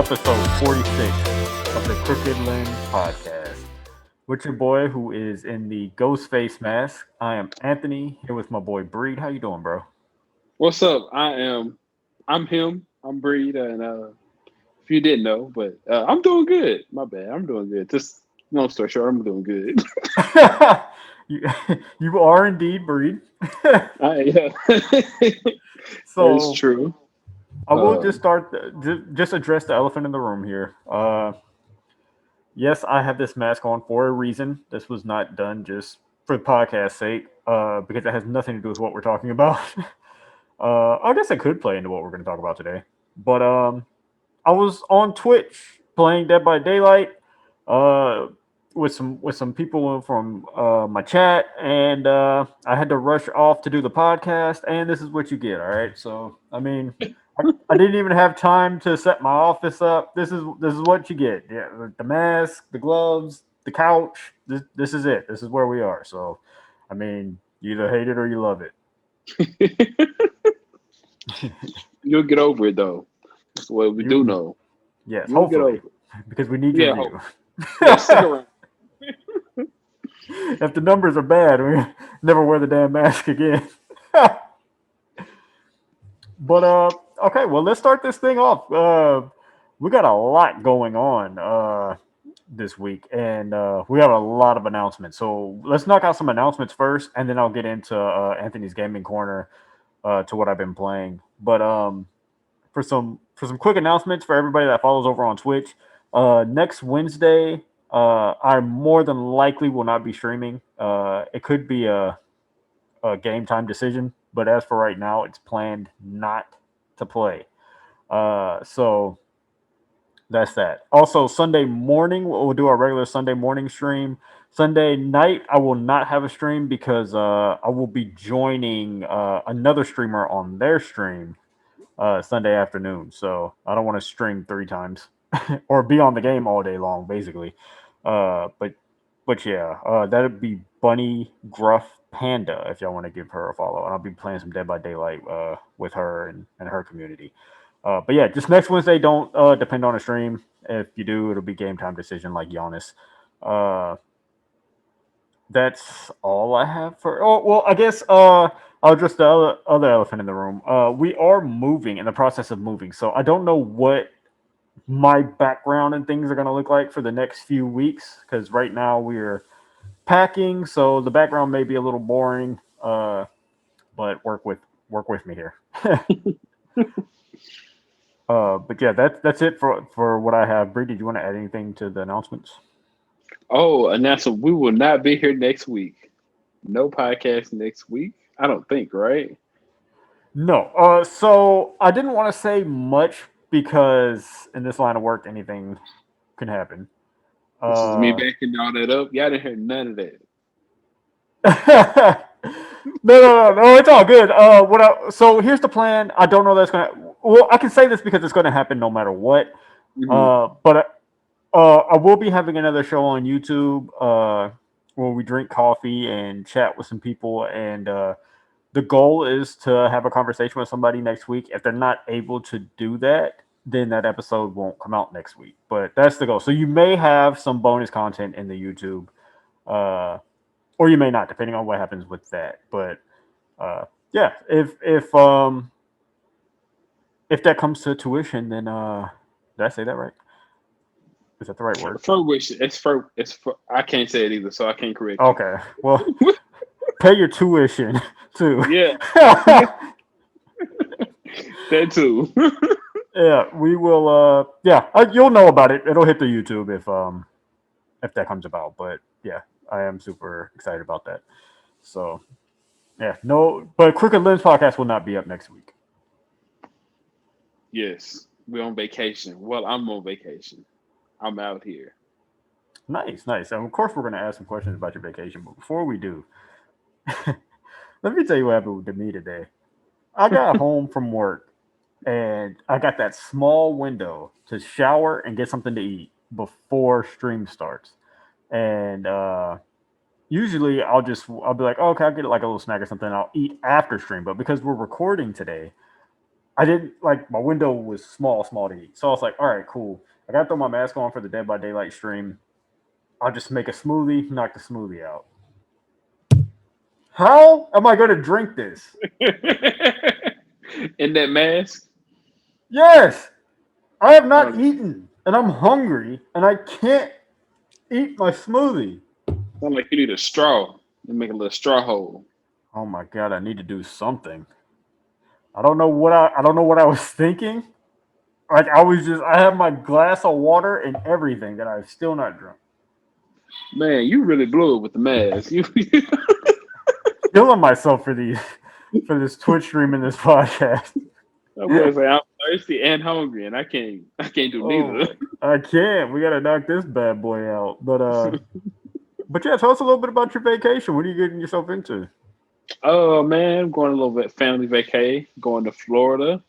episode 46 of the Crooked Lens podcast. With your boy who is in the ghost face mask, I am Anthony, here with my boy Breed. How you doing, bro? What's up? I'm him. I'm Breed, and if you didn't know, but I'm doing good. My bad. I'm doing good. Just long story short, I'm doing good. you, you are indeed Breed. Yeah, that is So true. I will Uh, just start, just address the elephant in the room here. Yes, I have this mask on for a reason. This was not done just for the podcast sake, because it has nothing to do with what we're talking about. I guess it could play into what we're going to talk about today. But I was on Twitch playing Dead by Daylight uh, with some people from my chat, and I had to rush off to do the podcast. And this is what you get. All right, so I mean, I didn't even have time to set my office up. This is what you get. Yeah, the mask, the gloves, the couch. This is it. This is where we are. So, I mean, you either hate it or you love it. you'll get over it though. That's what we do You know. yes, You'll get over hopefully, it. because we need your Yeah, view. yeah. Stick around. If the numbers are bad, we never wear the damn mask again. But okay, well let's start this thing off. We got a lot going on this week, and we have a lot of announcements. So let's knock out some announcements first, and then I'll get into Anthony's gaming corner to what I've been playing. But for some quick announcements for everybody that follows over on Twitch, next Wednesday, I more than likely will not be streaming. It could be a game time decision, but as for right now, it's planned not to play. So that's that. Also, Sunday morning, we'll do our regular Sunday morning stream. Sunday night, I will not have a stream because I will be joining another streamer on their stream Sunday afternoon. So I don't want to stream three times or be on the game all day long, basically. Uh, but but yeah, that'd be Bunny Gruff Panda if y'all want to give her a follow. And I'll be playing some Dead by Daylight with her and her community. But yeah, just next Wednesday. Don't depend on a stream. If you do, it'll be game time decision like Giannis. Uh, that's all I have for. Oh well, I guess I'll address the other elephant in the room. We are moving in the process of moving, so I don't know what my background and things are going to look like for the next few weeks because right now we're packing, so the background may be a little boring. But work with me here. But yeah, that's it for what I have. Bree, did you want to add anything to the announcements? Oh, and that's what we will not be here next week. No podcast next week. I don't think. Right. No. So I didn't want to say much because in this line of work, anything can happen. This is me Uh, backing all that up. Y'all didn't hear none of that. no, no, it's all good. So here's the plan. I don't know that's gonna. Well, I can say this because it's gonna happen no matter what. Hmm. But I will be having another show on YouTube where we drink coffee and chat with some people. And the goal is to have a conversation with somebody next week. If they're not able to do that, then that episode won't come out next week. But that's the goal. So you may have some bonus content in the YouTube, uh, or you may not, depending on what happens with that. But yeah, if that comes to tuition, then did I say that right? Is that the right word? For which it's for I can't say it either, so I can't correct you. Okay. Well, pay your tuition too. Yeah, that too. Yeah, we will. Yeah, you'll know about it. It'll hit the YouTube if that comes about. But yeah, I am super excited about that. So yeah, no, but Crooked Lens podcast will not be up next week. Yes, we're on vacation. Well, I'm on vacation. I'm out here. Nice, nice. And of course, we're going to ask some questions about your vacation. But before we do, let me tell you what happened to me today. I got home from work and I got that small window to shower and get something to eat before stream starts. And usually I'll be like, oh, okay, I'll get like a little snack or something. And I'll eat after stream. But because we're recording today, I didn't like my window was small to eat. So I was like, all right, cool. I got to throw my mask on for the Dead by Daylight stream. I'll just make a smoothie, knock the smoothie out. How am I going to drink this? In that mask. Yes, I have not Um, eaten and I'm hungry and I can't eat my smoothie. Sound like you need a straw. You make a little straw hole. Oh my god, I need to do something. I don't know what I was thinking. Like I have my glass of water and everything that I've still not drunk. Man, you really blew it with the mask. You Killing myself for these for this Twitch stream and this podcast. that boy say I'm thirsty and hungry, and I can't do Oh, neither. I can't. We gotta knock this bad boy out. But yeah, tell us a little bit about your vacation. What are you getting yourself into? Oh man, I'm going a little bit family vacay, going to Florida.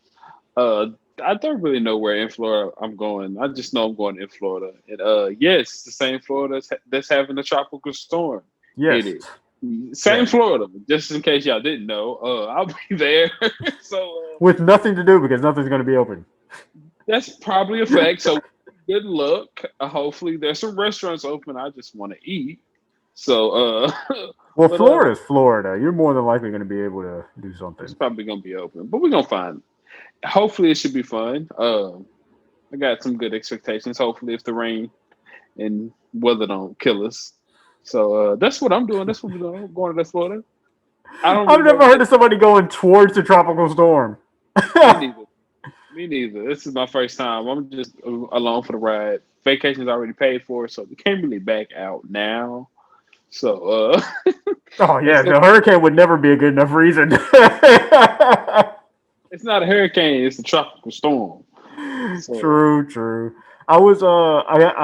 Uh, I don't really know where in Florida I'm going. I just know I'm going in Florida. And yes, the same Florida that's having a tropical storm hit Yes, it. Same yes. Florida, just in case y'all didn't know. I'll be there. So With nothing to do because nothing's gonna be open. that's probably a fact. So good luck. Hopefully there's some restaurants open. I just want to eat. So Well, but Florida's Florida. You're more than likely gonna be able to do it's something. probably gonna be open. But we're gonna find. Hopefully it should be fun. I got some good expectations. Hopefully if the rain and weather don't kill us. So that's what I'm doing. That's what we're doing. I'm going to Florida. I don't I've really never know. heard of somebody going towards the tropical storm. Me neither. Me neither. This is my first time. I'm just along for the ride. Vacation's already paid for, so we can't really back out now. So Oh it's yeah, gonna, the hurricane would never be a good enough reason. it's not a hurricane. It's a tropical storm. So True, true. I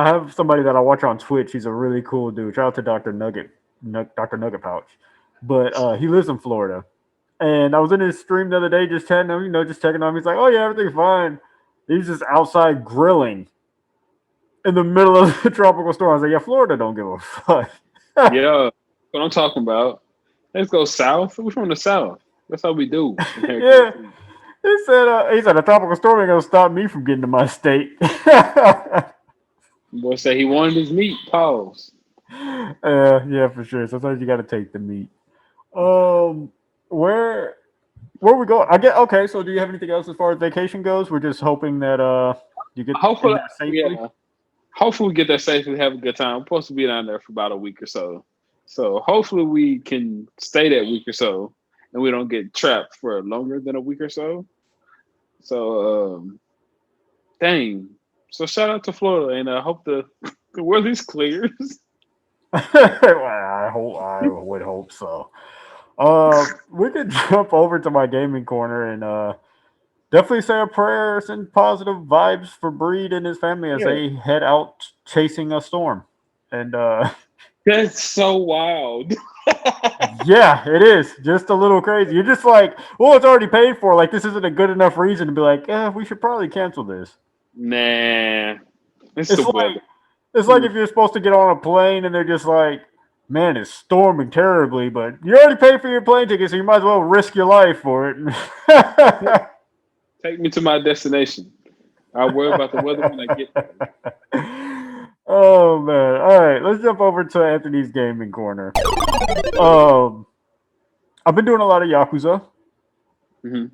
have somebody that I watch on Twitch. He's a really cool dude. Shout out to Doctor Nugget Pouch. But he lives in Florida, and I was in his stream the other day, just chatting him, just checking on him. He's like, "Oh yeah, everything's fine." He's just outside grilling in the middle of the tropical storm. I was like, "Yeah, Florida don't give a fuck." yeah, what I'm talking about. Let's go south. We're from the south. That's how we do in hurricane Yeah, season. he said a tropical storm ain't gonna stop me from getting to my state. Boy say he wanted his meat. Pause. Yeah, for sure. Sometimes you got to take the meat. Um, where where we go? I get okay. So, do you have anything else as far as vacation goes? We're just hoping that you get in Hopefully, there safely. yeah. Hopefully we get there safely, have a good time. We're supposed to be down there for about a week or so. So hopefully we can stay that week or so and we don't get trapped for longer than a week or so. So dang. So shout out to Florida and I hope the weather clears. Well, I would hope so. We could jump over to my gaming corner and definitely say a prayer, send positive vibes for Breed and his family as Yeah. they head out chasing a storm. And That's so wild. yeah, it is just a little crazy. You're just like, well, it's already paid for. Like, this isn't a good enough reason to be like, we should probably cancel this. Nah. It's the It's like weather. it's like Hmm. if you're supposed to get on a plane and they're just like, man, it's storming terribly, but you already paid for your plane ticket, so you might as well risk your life for it. Take me to my destination. I'll worry about the weather when I get there. Oh man! All right, let's jump over to Anthony's gaming corner. Um, I've been doing a lot of Yakuza, Hmm.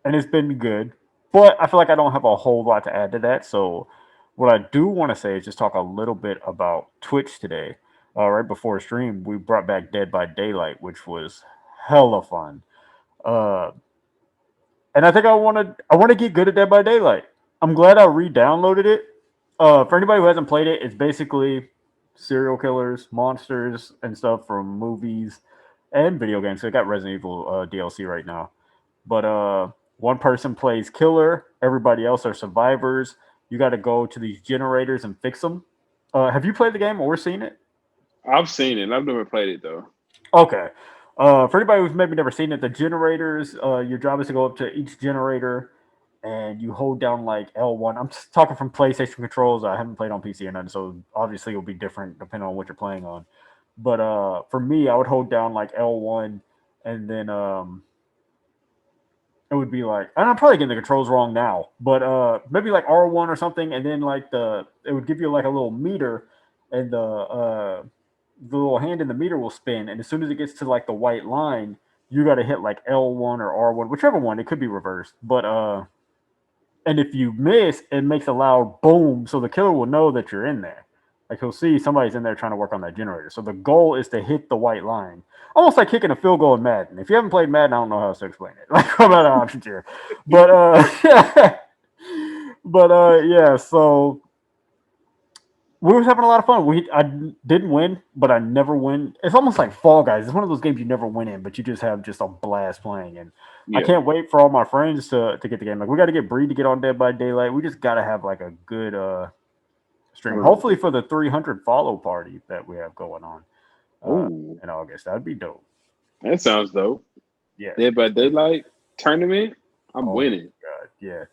and it's been good. But I feel like I don't have a whole lot to add to that. So, what I do want to say is just talk a little bit about Twitch today. Right before stream, we brought back Dead by Daylight, which was hella fun. Uh, and I think I want to get good at Dead by Daylight. I'm glad I re-downloaded it. For anybody who hasn't played it, it's basically serial killers, monsters, and stuff from movies and video games. So it got Resident Evil DLC right now. But one person plays killer, everybody else are survivors. You got to go to these generators and fix them. Have you played the game or seen it? I've seen it. I've never played it though. Okay. For anybody who's maybe never seen it, the generators, your job is to go up to each generator and you hold down like L1. I'm just talking from PlayStation controls. I haven't played on PC or nothing, so obviously it'll be different depending on what you're playing on. But for me, I would hold down like L1 and then it would be like, and I'm probably getting the controls wrong now, but maybe like R1 or something, and then like it would give you like a little meter, and the little hand in the meter will spin, and as soon as it gets to like the white line, you got to hit like L1 or R1, whichever one. It could be reversed, but and if you miss, it makes a loud boom, so the killer will know that you're in there. Like he'll see somebody's in there trying to work on that generator. So the goal is to hit the white line, almost like kicking a field goal in Madden. If you haven't played Madden, I don't know how else to explain it. Like I'm out of options here, but yeah. So we were having a lot of fun. I didn't win, but I never win. It's almost like Fall Guys. It's one of those games you never win in, but you just have just a blast playing. And I Yeah. can't wait for all my friends to get the game. Like we got to get Bree to get on Dead by Daylight. We just got to have like a good stream. Hopefully for the 300 follow party that we have going on uh, Oh, in August. That'd be dope. that sounds dope. Yeah. Dead by Daylight tournament. I'm Oh my winning. god. Yeah.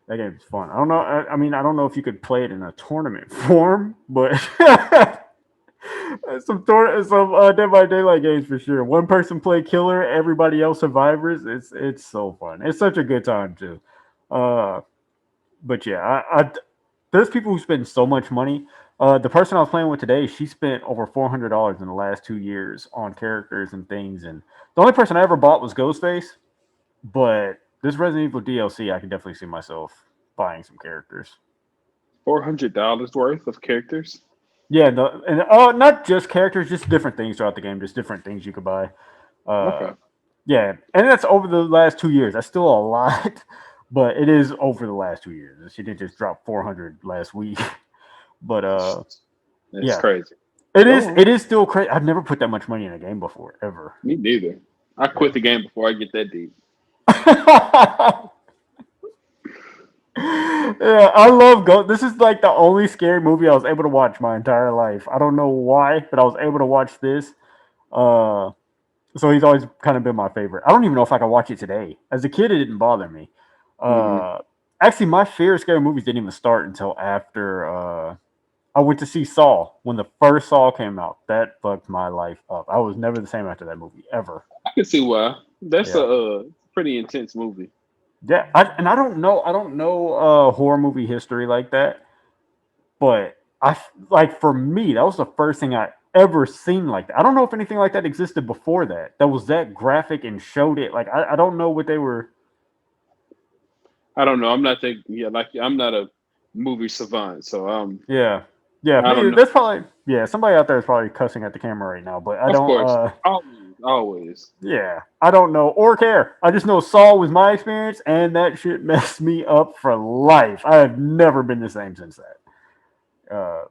That game's fun. I don't know. I mean, I don't know if you could play it in a tournament form, but some Dead by Daylight games for sure. One person play killer, everybody else survivors. It's so fun. It's such a good time too. Uh, but yeah, there's people who spend so much money. The person I was playing with today, she spent over $400 in the last 2 years on characters and things. And the only person I ever bought was Ghostface. But this Resident Evil DLC, I can definitely see myself buying some characters. $400 worth of characters. Yeah, and not just characters, just different things throughout the game, just different things you could buy. Uh, Okay. yeah, and that's over the last 2 years. That's still a lot, but it is over the last 2 years. She didn't just drop 400 last week, but That's yeah, crazy. it Go is. on. It is still crazy. I've never put that much money in a game before, ever. Me neither. I quit the game before I get that deep. Yeah. Yeah, I love Ghost. This is like the only scary movie I was able to watch my entire life. I don't know why, but I was able to watch this. Uh, so he's always kind of been my favorite. I don't even know if I can watch it today. As a kid, it didn't bother me. Hmm. Uh, Actually, my fear of scary movies didn't even start until after I went to see Saw. When the first Saw came out, that fucked my life up. I was never the same after that movie ever. I can see why. That's a Yeah. pretty intense movie. Yeah, and I don't know horror movie history like that, but like for me, that was the first thing I ever seen like that. I don't know if anything like that existed before that. That was that graphic and showed it. Like I don't know what they were. I don't know. I'm not thinking. Yeah, like I'm not a movie savant, so Yeah, yeah. I don't know. That's probably somebody out there is probably cussing at the camera right now, but I Of don't. course, always, always. Yeah, I don't know or care. I just know Saw was my experience, and that shit messed me up for life. I have never been the same since that.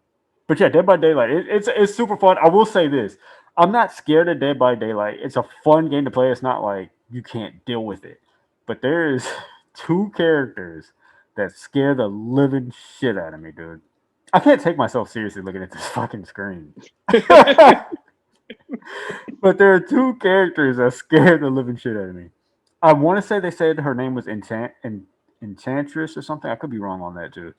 But yeah, Dead by Daylight, it's super fun. I will say this: I'm not scared of Dead by Daylight. It's a fun game to play. It's not like you can't deal with it. But there is two characters that scare the living shit out of me, dude. I can't take myself seriously looking at this fucking screen. But there are two characters that scare the living shit out of me. I want to say they said her name was Enchantress or something. I could be wrong on that too.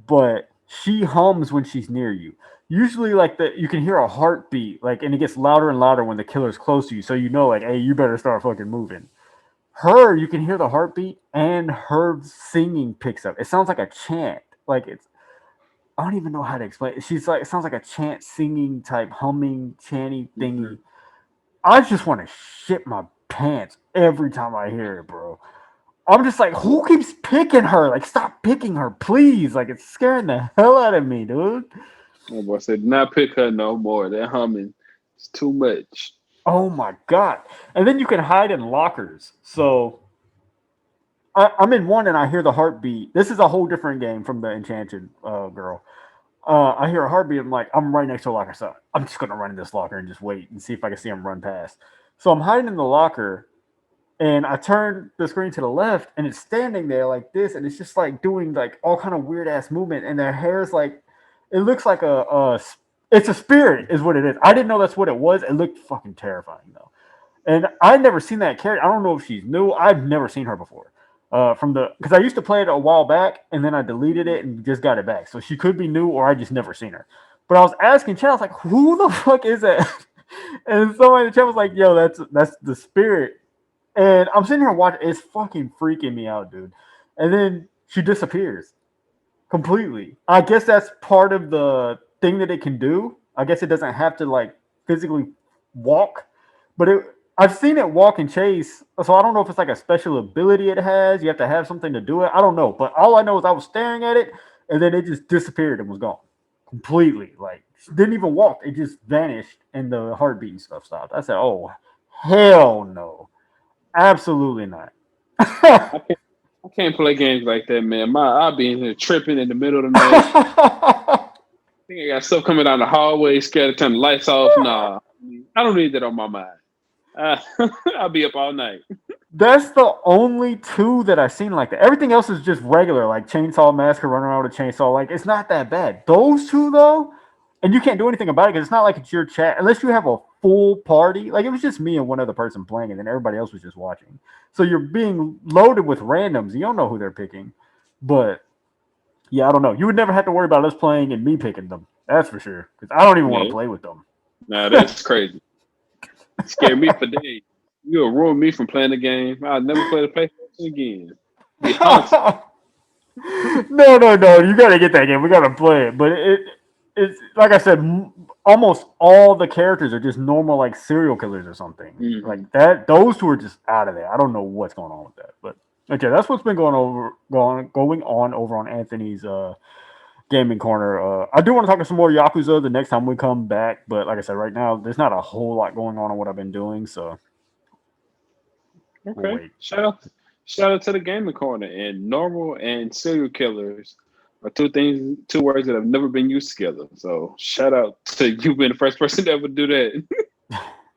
But she hums when she's near you. Usually, like you can hear a heartbeat, like, and it gets louder and louder when the killer's close to you. So you know, like, hey, you better start fucking moving. Her, you can hear the heartbeat, and her singing picks up. It sounds like a chant. Like it's, I don't even know how to explain it. She's like, it sounds like a chant, singing type, humming, chanty Mhm. thingy. I just want to shit my pants every time I hear it, bro. I'm just like, who keeps picking her? Like, stop picking her, please. Like, it's scaring the hell out of me, dude. My boy said, "Not pick her no more. That humming is too much." Oh my god. And then you can hide in lockers. So I'm in one and I hear the heartbeat. This is a whole different game from the Enchanted girl. I hear a heartbeat. I'm like, I'm right next to a locker. So I'm just going to run in this locker and just wait and see if I can see him run past. So I'm hiding in the locker and I turn the screen to the left and it's standing there like this and it's just like doing like all kind of weird ass movement and their hair is like it looks like it's a spirit is what it is. I didn't know that's what it was. It looked fucking terrifying though. And I'd never seen that character. I don't know if she's new. I've never seen her before. From the because I used to play it a while back and then I deleted it and just got it back. So she could be new or I just never seen her. But I was asking Chad, I was like, who the fuck is that? And somebody in the chat was like, yo, that's the spirit And I'm sitting here watching. It's fucking freaking me out, dude. And then she disappears completely. I guess that's part of the thing that it can do. I guess it doesn't have to like physically walk, but I've seen it walk and chase. So I don't know if it's like a special ability it has. You have to have something to do it. I don't know. But all I know is I was staring at it, and then it just disappeared and was gone completely. Like didn't even walk. It just vanished, and the heartbeat and stuff stopped. I said, "Oh hell no, absolutely not." I can't. I can't play games like that, man. I'll be in here tripping in the middle of the night. Think I got stuff coming down the hallway, scared to turn the lights off. Nah, I don't need that on my mind. Uh, I'll be up all night. That's the only two that I've seen like that. Everything else is just regular, like Chainsaw Massacre running around with a chainsaw. Like it's not that bad. Those two though, and you can't do anything about it because it's not like it's your chat unless you have a full party. Like it was just me and one other person playing, and then everybody else was just watching. So you're being loaded with randoms. You don't know who they're picking, but yeah, I don't know. You would never have to worry about us playing and me picking them. That's for sure. Because I don't even want to Yeah, play with them. nah, that's crazy. Scare me for days. You'll ruin me from playing the game. I'll never play the PlayStation again. Be haunted. No. You got to get that game. We got to play it. But it's like I said, almost all the characters are just normal, like serial killers or something. Hmm. Like that. Those two are just out of there. I don't know what's going on with that. But okay, that's what's been going on over on Anthony's gaming corner. I do want to talk some more Yakuza the next time we come back. But like I said, right now there's not a whole lot going on what I've been doing. So we'll Okay. wait. Shout out to the gaming corner. And normal and serial killers are two words that have never been used together. So shout out to you being the first person to ever do that.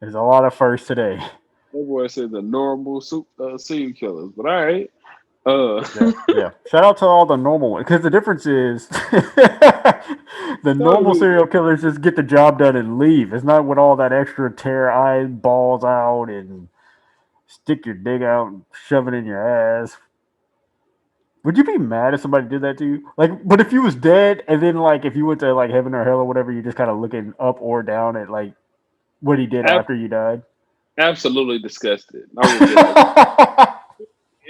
There's a lot of firsts today. That boy said the normal serial killers. But all right. Uh, Yeah. Shout out to all the normal ones because the difference is the normal serial killers just get the job done and leave. It's not with all that extra tear eyeballs out and stick your dick out and shove it in your ass. Would you be mad if somebody did that to you? Like, but if you was dead and then like if you went to like heaven or hell or whatever, you just kind of looking up or down at like what he did ab- after you died. absolutely disgusted. I would be like,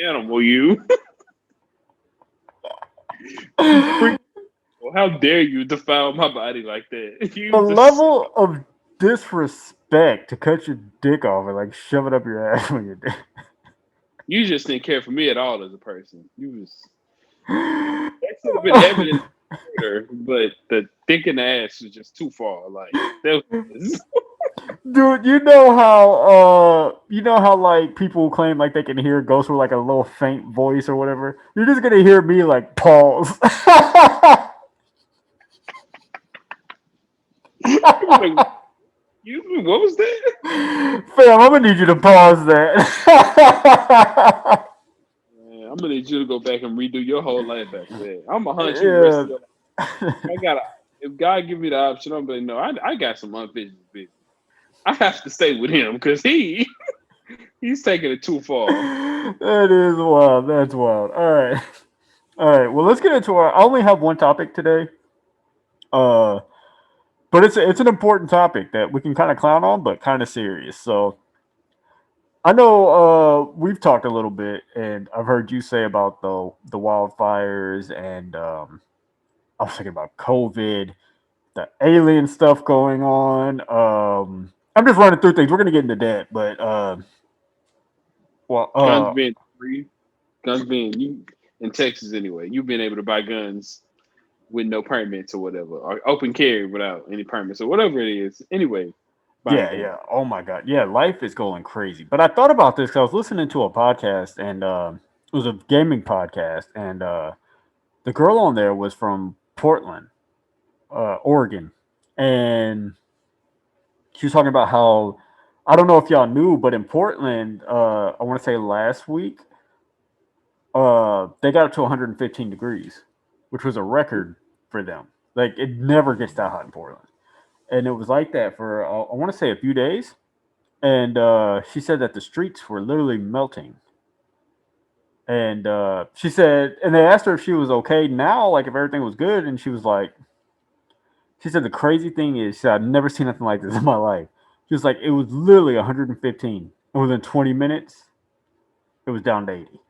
animal, you freak. How dare you defile my body like that? The You just level of disrespect to cut your dick off and like shove it up your ass when you're dead. you just didn't care for me at all as a person. You was that should have been evident later, but the dick in the ass was just too far. Like that was Dude, you know how like people claim like they can hear ghosts with like a little faint voice or whatever. You're just gonna hear me like pause. like, you. What was that? Fam, I'm gonna need you to pause that. Man, I'm gonna need you to go back and redo your whole life after that. I'm gonna hunt you the rest Yeah. of your life. I gotta. If God give me the option, I'm like, no, I got some unfinished business. I have to stay with him because he's taking it too far. That is wild. That's wild. All right. All right. Well, let's get into our. I only have one topic today. Uh, but it's an important topic that we can kind of clown on, but kind of serious. So I know we've talked a little bit, and I've heard you say about the wildfires, and I was thinking about COVID, the alien stuff going on. I'm just running through things. We're gonna get into that, but well, Guns being free, guns being you in Texas anyway. You've been able to buy guns with no permits or whatever, or open carry without any permits or whatever it is. Anyway, buying yeah, guns. yeah. Oh my god, yeah. Life is going crazy. But I thought about this because I was listening to a podcast, and it was a gaming podcast, and the girl on there was from Portland, Oregon, and she was talking about how I don't know if y'all knew, but in Portland, I want to say last week, they got up to 115 degrees, which was a record for them. Like it never gets that hot in Portland, and it was like that for I want to say a few days. And she said that the streets were literally melting. And she said, and they asked her if she was okay now, like if everything was good, and she was like, she said the crazy thing is, she said, I've never seen nothing like this in my life. She was like, it was literally 115, and within 20 minutes, it was down to 80.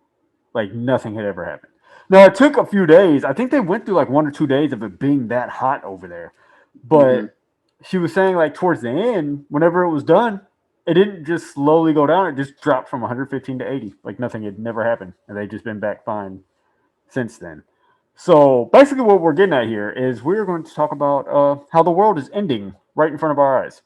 Like nothing had ever happened. Now it took a few days. I think they went through like 1 or 2 days of it being that hot over there. Hmm. But she was saying like towards the end, whenever it was done, it didn't just slowly go down. It just dropped from 115 to 80. Like nothing had never happened, and they've just been back fine since then. So basically, what we're getting at here is we're going to talk about how the world is ending right in front of our eyes.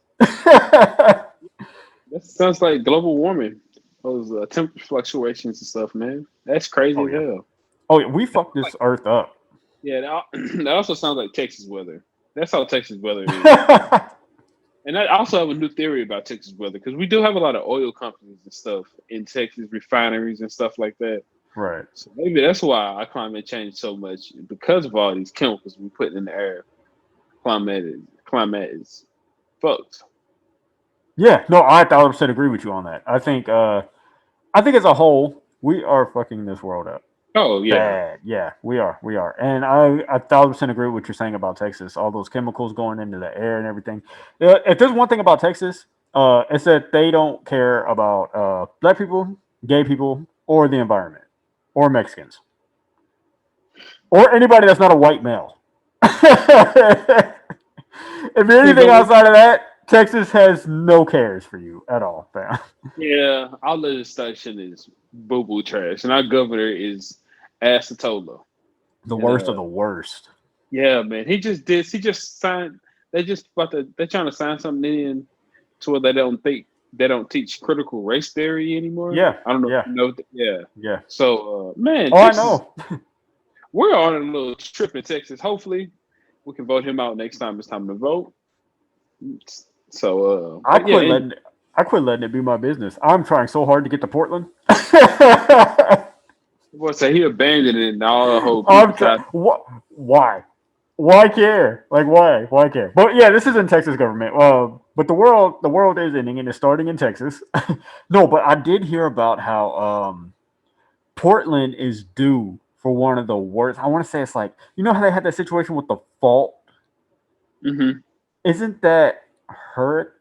That sounds like global warming. Those temperature fluctuations and stuff, man. That's crazy Oh as yeah. hell. Oh yeah. We fucked this earth up. Yeah, that also sounds like Texas weather. That's how Texas weather is. And I also have a new theory about Texas weather because we do have a lot of oil companies and stuff in Texas, refineries and stuff like that. Right. So maybe that's why our climate changed so much because of all these chemicals we put in the air. Climate is fucked. Yeah. No, I 1,000% agree with you on that. I think as a whole, we are fucking this world up Oh yeah, bad. Yeah, we are. We are. And I 1,000% agree with what you're saying about Texas. All those chemicals going into the air and everything. If there's one thing about Texas, it's that they don't care about black people, gay people, or the environment, or Mexicans, or anybody that's not a white male. If you're see, anything but outside of that, Texas has no cares for you at all, fam. yeah, our legislation is boo boo trash, and our governor is Asatola. The And worst of the worst. yeah, man, he just did. He just signed. They just about to. They're trying to sign something in to where they don't teach critical race theory anymore. Yeah, I don't know if yeah, you know. Yeah. yeah. So, man, Oh, I Texas, know. we're on a little trip in Texas. Hopefully, we can vote him out next time it's time to vote. So, I but yeah, quit and letting I quit letting it be my business. I'm trying so hard to get to Portland. what's say he abandoned it, and all the whole I'm people trying. tried. Why? Why care? Like why? Why care? But yeah, this is in Texas government. But the world is ending and it's starting in Texas. No, but I did hear about how Portland is due for one of the worst. I want to say it's like you know how they had that situation with the fault. Mm-hmm. Isn't that not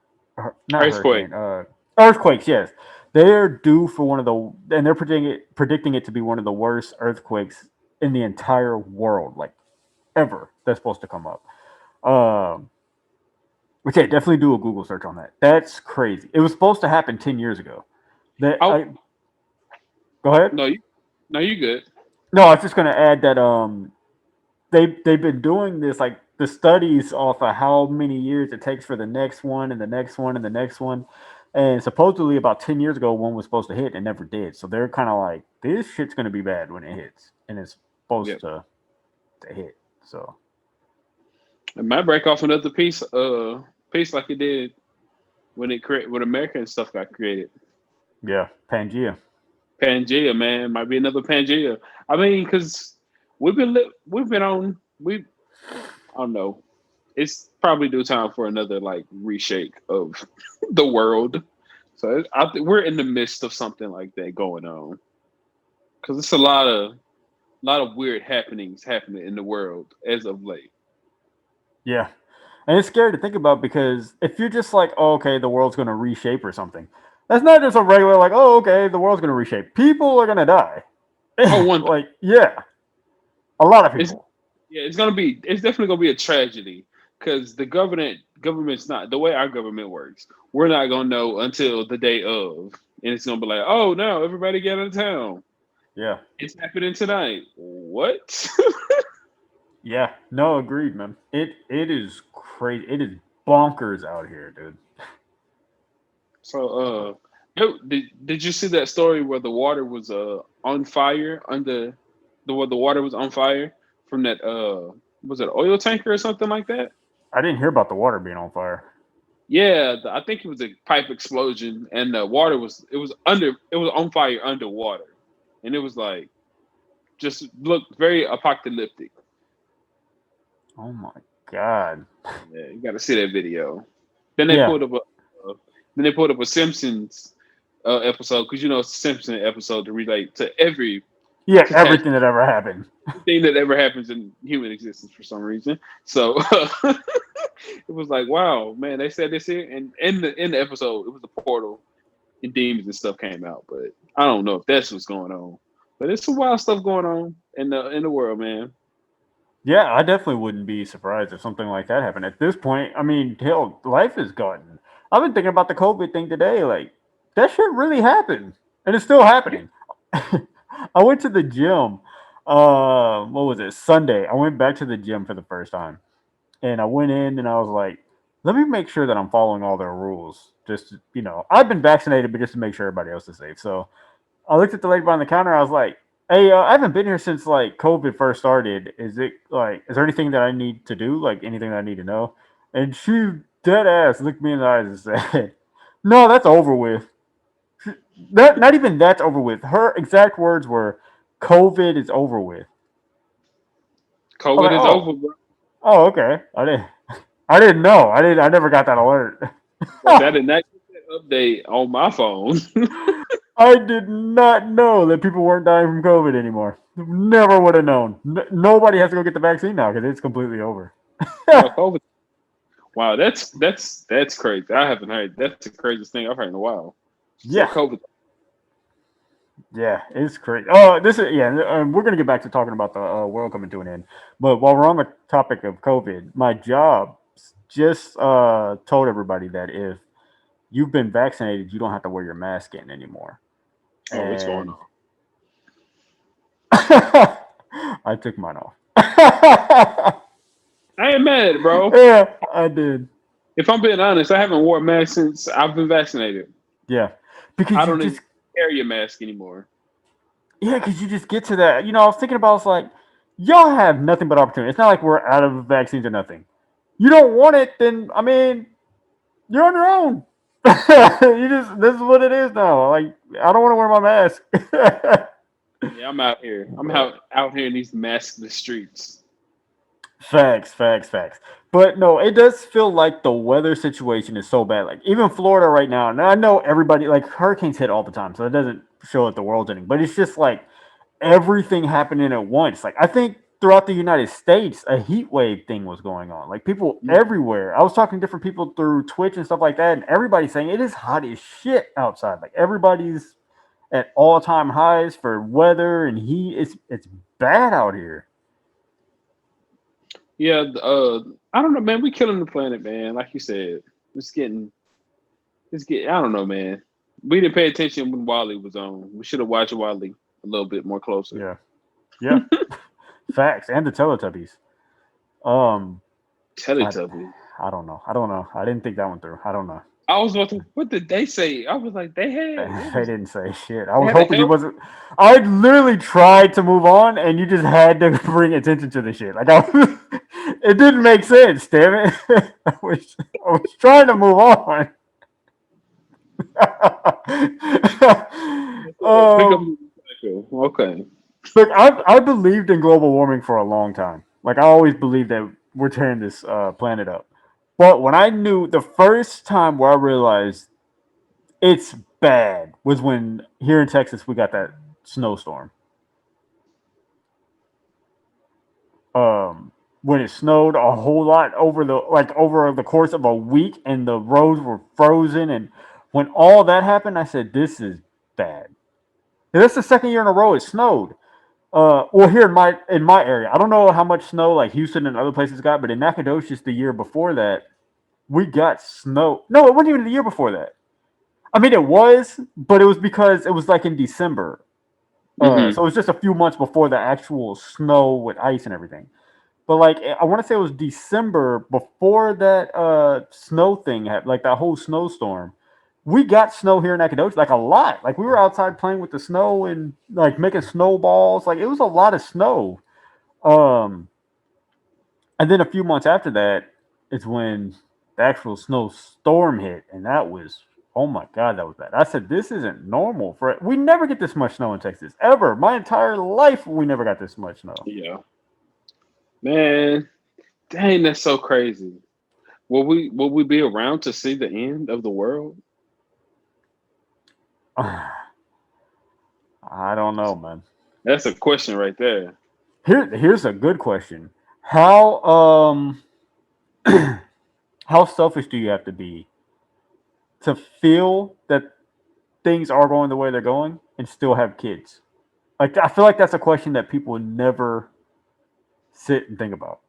Earthquake. hurricane? Earthquakes. Yes, they're due for one of the, and they're predicting it to be one of the worst earthquakes in the entire world, like ever. That's supposed to come up. Um, which yeah, definitely do a Google search on that. That's crazy. It was supposed to happen 10 years ago. That Oh I go ahead. no, you good. No, I was just gonna add that they've been doing this like the studies off of how many years it takes for the next one and the next one and the next one. And supposedly about 10 years ago one was supposed to hit and never did. So they're kinda like, this shit's gonna be bad when it hits. And it's Yeah, supposed to hit. So it might break off another piece like it did when American stuff got created. yeah, Pangea. Pangea, man, might be another Pangea. I mean, because we've been on we I don't know. It's probably due time for another like reshake of the world. So we're in the midst of something like that going on because it's a lot of weird happenings happening in the world as of late. Yeah. And it's scary to think about because if you're just like, oh, okay, the world's gonna reshape or something, that's not just a regular like, oh, okay, the world's gonna reshape. People are gonna die. Oh, one Like, yeah, a lot of it's people. yeah, it's definitely gonna be a tragedy because the government's not the way our government works. We're not gonna know until the day of, and it's gonna be like, oh no, everybody get out of town. Yeah. It's happening tonight. What? Yeah. No, agreed, man. It is crazy. It is bonkers out here, dude. So, did you see that story where the water was on fire under where the water was on fire from that was it an oil tanker or something like that? I didn't hear about the water being on fire. Yeah, I think it was a pipe explosion, and the water it was on fire underwater, and it was like just looked very apocalyptic. Oh my god. Yeah, you got to see that video. Then they Yeah. pulled up a Simpsons episode because it's a Simpson episode to relate to every Yeah, catastrophe everything that ever happened. thing that ever happens in human existence for some reason. So it was like, wow, man, they said this here, and in the episode, it was the portal and demons and stuff came out. But I don't know if that's what's going on, but it's some wild stuff going on in the world, man. Yeah, I definitely wouldn't be surprised if something like that happened. At this point, I mean, hell, life is gotten. I've been thinking about the COVID thing today. Like, that shit really happened, and it's still happening. I went to the gym. What was it? Sunday. I went back to the gym for the first time, and I went in and I was like, let me make sure that I'm following all their rules. Just I've been vaccinated, but just to make sure everybody else is safe. So I looked at the lady behind the counter. I was like, "Hey, I haven't been here since like COVID first started. Is there anything that I need to do? Like anything that I need to know?" And she dead ass looked me in the eyes and said, "No, that's over with. That not even that's over with." Her exact words were, "COVID is over with." I was COVID like, is "Oh, over, bro. oh, okay. I didn't know. I never got that alert." But I did not get that update on my phone. I did not know that people weren't dying from COVID anymore. Never would have known. Nobody has to go get the vaccine now because it's completely over. No, COVID. Wow, that's crazy. I haven't heard. That's the craziest thing I've heard in a while. She said Yeah, COVID. yeah, it's crazy. Oh, this is yeah. We're gonna get back to talking about the world coming to an end. But while we're on the topic of COVID, my job just told everybody that if you've been vaccinated, you don't have to wear your mask in anymore. Oh, what's going And on? I took mine off. I ain't mad, bro. Yeah, I did. If I'm being honest, I haven't worn a mask since I've been vaccinated. Yeah, I because you don't even just carry a mask anymore. yeah, because you just get to that. I was thinking about it's like y'all have nothing but opportunity. It's not like we're out of vaccines or nothing. You don't want it, then I mean you're on your own. You just this is what it is now. Like I don't want to wear my mask. Yeah, I'm out here. I'm But out here in these maskless streets. facts, facts, facts. But no, it does feel like the weather situation is so bad. Like even Florida right now, and I know everybody like hurricanes hit all the time, so it doesn't show that the world's ending. But it's just like everything happening at once. Like I think throughout the United States, a heat wave thing was going on. Like people everywhere. I was talking to different people through Twitch and stuff like that, and everybody's saying it is hot as shit outside. Like everybody's at all time highs for weather and heat. It's bad out here. Yeah, I don't know, man. We killing the planet, man. Like you said, it's getting, it's getting. I don't know, man. We didn't pay attention when Wally was on. We should have watched Wally a little bit more closer. Yeah, yeah. Facts and the Teletubbies. Um, I, Teletubby. I don't know. I don't know. I didn't think that one through. I don't know. I was about to. What did they say? I was like, they had. What They was? didn't say shit. I They was had a hoping you hell. wasn't. I literally tried to move on, and you just had to bring attention to the shit. It didn't make sense. Damn it! I was trying to move on. Pick up um, the cycle. Okay. look, I believed in global warming for a long time. Like I always believed that we're tearing this planet up. But when I knew the first time where I realized it's bad was when here in Texas we got that snowstorm. When it snowed a whole lot over the course of a week, and the roads were frozen, and when all that happened, I said, "This is bad." And that's the second year in a row it snowed. Well, here in my area, I don't know how much snow like Houston and other places got, but in Nacogdoches the year before that, we got snow. No, it wasn't even the year before that. I mean, it was, but it was because it was like in December. So Mm-hmm. it was just a few months before the actual snow with ice and everything. But like I want to say it was December before that snow thing happened, like that whole snowstorm. We got snow here in Nacogdoches, like a lot. Like we were outside playing with the snow and like making snowballs. Like it was a lot of snow. Um, and then a few months after that, it's when the actual snowstorm hit, and that was oh my god, that was bad. I said this isn't normal for we never get this much snow in Texas ever. My entire life, we never got this much snow. Yeah, man. Dang, that's so crazy. Will we be around to see the end of the world? I don't know, man. That's a question right there. Here's a good question. How how selfish do you have to be to feel that things are going the way they're going and still have kids? Like, I feel like that's a question that people never sit and think about.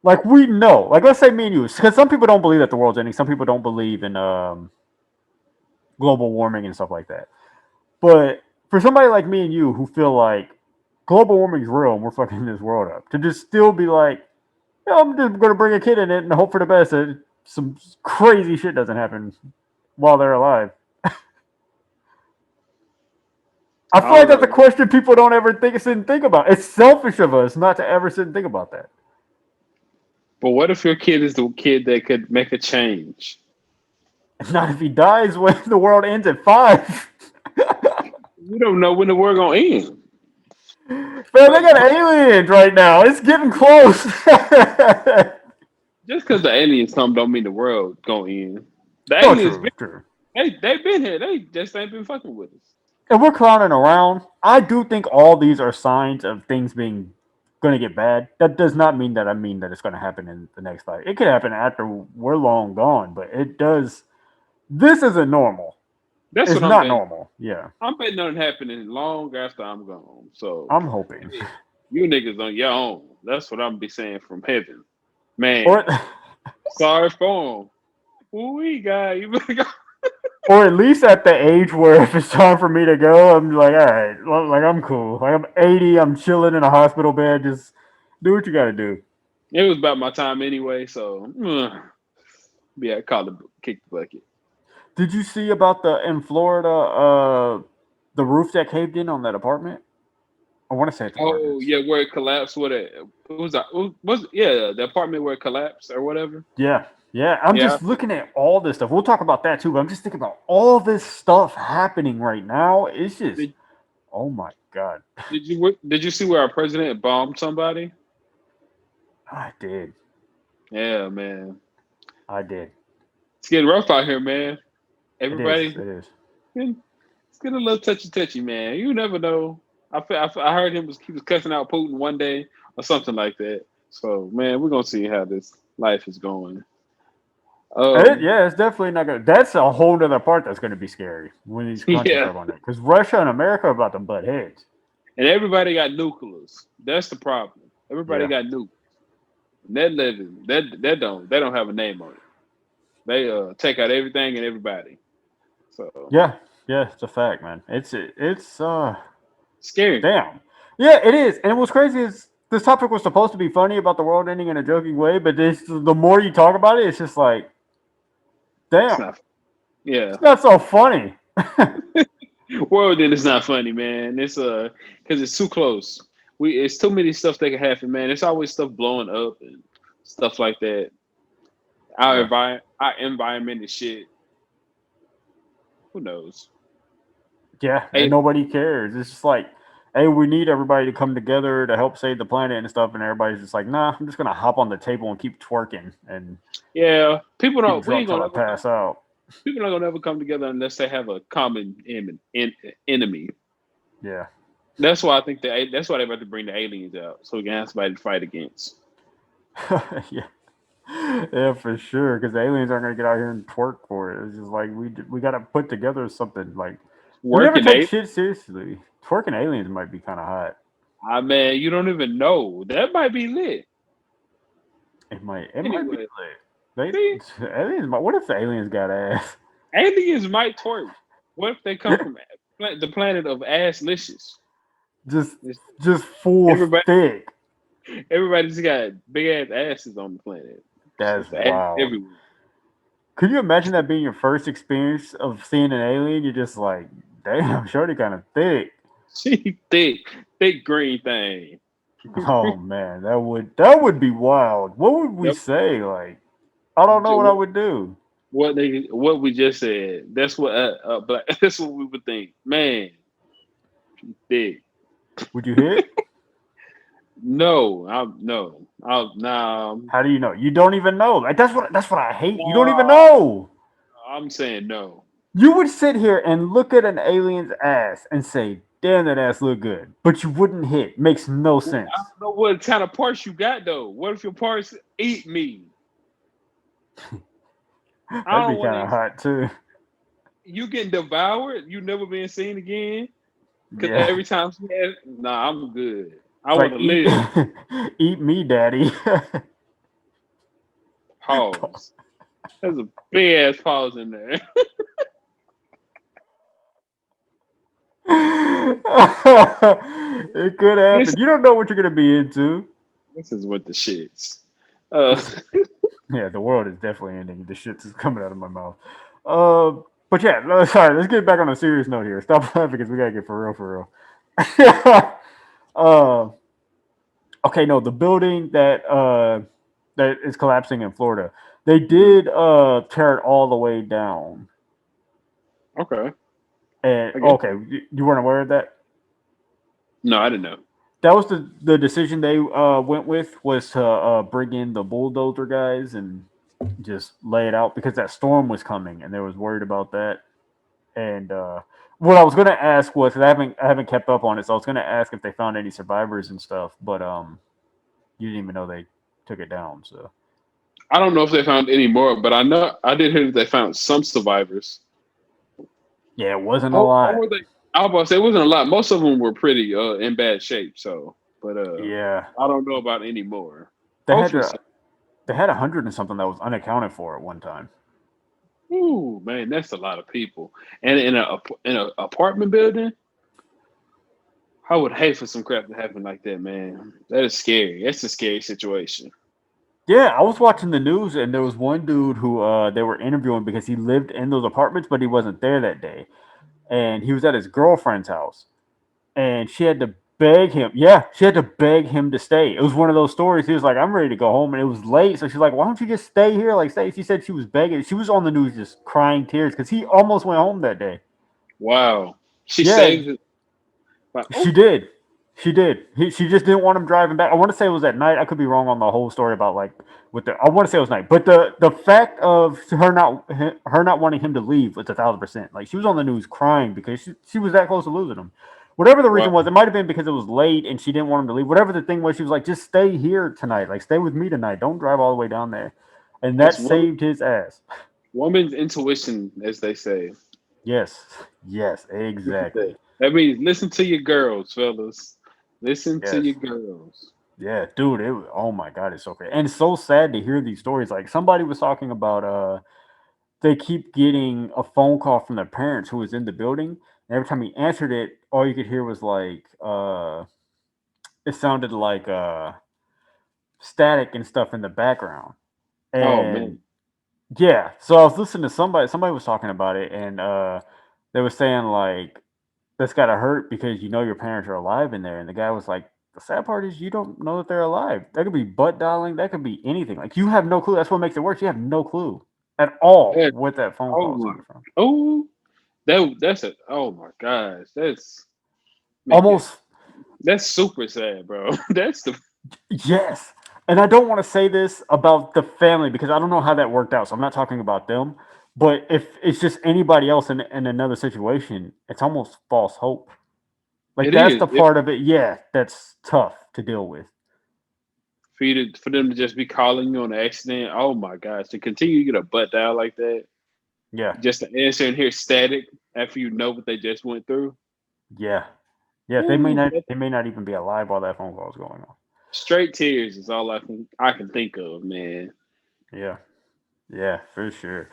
Like, we know, like, let's say me and you, because some people don't believe that the world's ending. Some people don't believe in global warming and stuff like that. But for somebody like me and you who feel like global warming's real and we're fucking this world up, to just still be like, yeah, I'm just gonna bring a kid in it and hope for the best that some crazy shit doesn't happen while they're alive. I I feel like don't that's a know. question people don't ever sit and think about. It's selfish of us not to ever sit and think about that. But what if your kid is the kid that could make a change? Not if he dies when the world ends at 5. You don't know when the world gonna end. Man, they got But aliens right now. It's getting close. just because the aliens come don't mean the world gonna end. The Oh, aliens true, been true. they've been here. They just ain't been fucking with us. And we're clowning around. I do think all these are signs of things being going to get bad. That does not mean that I mean that it's going to happen in the next 5. It could happen after we're long gone, but it does. This isn't normal. That's It's what I'm not betting. normal. Yeah, I'm betting on it happening long after I'm gone. So I'm hoping. hey, you niggas on your own. That's what I'm be saying from heaven. Or, Man, sorry for him. We got you better go. or at least at the age where if it's time for me to go, I'm like, all right, like I'm cool. Like I'm 80, I'm chilling in a hospital bed. Just do what you got to do. It was about my time anyway, so yeah, call it kick the bucket. Did you see about the in Florida, the roof that caved in on that apartment? I want to say it's Oh apartments. yeah, where it collapsed. What it was that? Was yeah the apartment where it collapsed or whatever? Yeah, yeah. I'm Yeah. just looking at all this stuff. We'll talk about that too, but I'm just thinking about all this stuff happening right now. It's just, Did, oh my god. did you see where our president bombed somebody? I did. Yeah, man. I did. It's getting rough out here, man. It is. Everybody, It is. it's getting a little touchy, man. You never know. I heard he was cussing out Putin one day or something like that. So, man, we're gonna see how this life is going. Um, Yeah, it's definitely not gonna. That's a whole other part that's gonna be scary when these countries yeah, start on that. Because Russia and America are about to butt heads. and everybody got nuclears. That's the problem. Everybody Yeah. got nukes. And that living they don't have a name on it. They take out everything and everybody. So Yeah. Yeah. It's a fact, man. It's scary. damn. Yeah, it is. And what's crazy is this topic was supposed to be funny about the world ending in a joking way, but this the more you talk about it, it's just like, It's damn, not. Yeah, it's not so funny. world then it's not funny, man. It's because it's too close. It's too many stuff that can happen, man. It's always stuff blowing up and stuff like that. Yeah. Our environment is shit. Who knows? Yeah, and Hey, nobody cares. It's just like, hey, we need everybody to come together to help save the planet and stuff, and everybody's just like, nah, I'm just gonna hop on the table and keep twerking and yeah, people keep don't. We drunk ain't till gonna I ever come. pass out. People not gonna ever come together unless they have a common enemy. Yeah. That's why I think that's why they about to bring the aliens out so we can have somebody to fight against. Yeah. Yeah, for sure. Because the aliens aren't gonna get out here and twerk for it. It's just like we gotta put together something. Like we never Working take aliens. shit seriously. Twerking aliens might be kind of hot. Ah man, you don't even know. That might be lit. It might be Anyway, lit. see, They aliens. What if the aliens got ass? aliens might twerk. What if they come from the planet of asslicious? just It's- just full Everybody, thick. everybody's got big ass asses on the planet. It's That's just ass wild. everywhere. Could you imagine that being your first experience of seeing an alien? You're just like, damn, shorty kind of thick. She thick, thick green thing. Oh man, that would be wild. What would we Yep. say? Like, I don't know what I would do. What we just said. That's what black, that's what we would think. Man, thick. Would you hit? No, I'm no. I'm nah, How do you know? You don't even know. Like that's what I hate. You don't even nah, know. I'm saying no. You would sit here and look at an alien's ass and say, "Damn, that ass look good," but you wouldn't hit. Makes no I sense. don't know what kind of parts you got though. What if your parts eat me? I That'd be don't want kind of to. hot too. you getting devoured. You never being seen again. Because Yeah, every time she had, nah, I'm good. I it's want like to eat, live. eat me, daddy. Pause. There's a big ass pause in there. It could this happen. You don't know what you're gonna be into. this is what the shits. Uh, Yeah, the world is definitely ending. The shit's is coming out of my mouth. But yeah, no, sorry. Let's get back on a serious note here. Stop laughing because we gotta get for real, for real. uh, okay, no, the building that is collapsing in Florida, they mhm. did tear it all the way down. Okay, And I guess. okay, you weren't aware of that? No, I didn't know. That was the decision they went with, was to bring in the bulldozer guys and just lay it out because that storm was coming and they was worried about that. And what I was gonna ask was, 'cause I haven't kept up on it, so I was gonna ask if they found any survivors and stuff, but you didn't even know they took it down. So I don't know if they found any more, but I know I did hear that they found some survivors. yeah, it wasn't a How lot. were they? I was about to say it wasn't a lot. Most of them were pretty in bad shape. So, but Yeah, I don't know about any more. they had Hopefully, to, they had 100 and something that was unaccounted for at one time. ooh man, that's a lot of people. And in a apartment building, I would hate for some crap to happen like that, man. That is scary. That's a scary situation. Yeah, I was watching the news and there was one dude who they were interviewing because he lived in those apartments, but he wasn't there that day, and he was at his girlfriend's house, and she had to beg him. Yeah, she had to beg him to stay. It was one of those stories. He was like, "I'm ready to go home," and it was late, so she's like, "Why don't you just stay here? Like, stay." She said she was begging. She was on the news just crying tears because he almost went home that day. Wow. She Yeah, saved it. Like, she oh, did. She did. She just didn't want him driving back. I want to say it was at night. I could be wrong on the whole story about like with the. I want to say it was night, but the fact of her not wanting him to leave was 1,000%. Like she was on the news crying because she was that close to losing him. Whatever the reason wow. was, it might have been because it was late and she didn't want him to leave. Whatever the thing was, she was like, "Just stay here tonight. Like stay with me tonight. Don't drive all the way down there." And that That's woman, saved his ass. woman's intuition, as they say. Yes. Yes. Look at that. Exactly. That means listen to your girls, fellas. Listen to Yes. your girls. Yeah, dude, oh my god, it's so crazy. And it's so sad to hear these stories. Like somebody was talking about they keep getting a phone call from their parents who was in the building, and every time he answered it, all you could hear was like it sounded like static and stuff in the background. Oh And man. yeah, so I was listening to somebody was talking about it, and they were saying like that's gotta hurt because you know your parents are alive in there. And the guy was like, the sad part is you don't know that they're alive. That could be butt dialing. That could be anything. Like you have no clue. That's what makes it worse. You have no clue at all That, what that phone oh call is my. coming from. Oh, that's a. Oh my gosh. That's make it. Almost That's super sad, bro. That's the. yes. And I don't want to say this about the family because I don't know how that worked out. So I'm not talking about them. But if it's just anybody else in another situation, it's almost false hope. Like It that's is. the part of it. Yeah, that's tough to deal with. For them to just be calling you on an accident. Oh my gosh. To continue to get a butt dial like that, Yeah, just to answer and hear static after you know what they just went through. yeah. Yeah, they may Ooh, not they may not even be alive while that phone call is going on. straight tears is all I can think of, man. Yeah, yeah, for sure.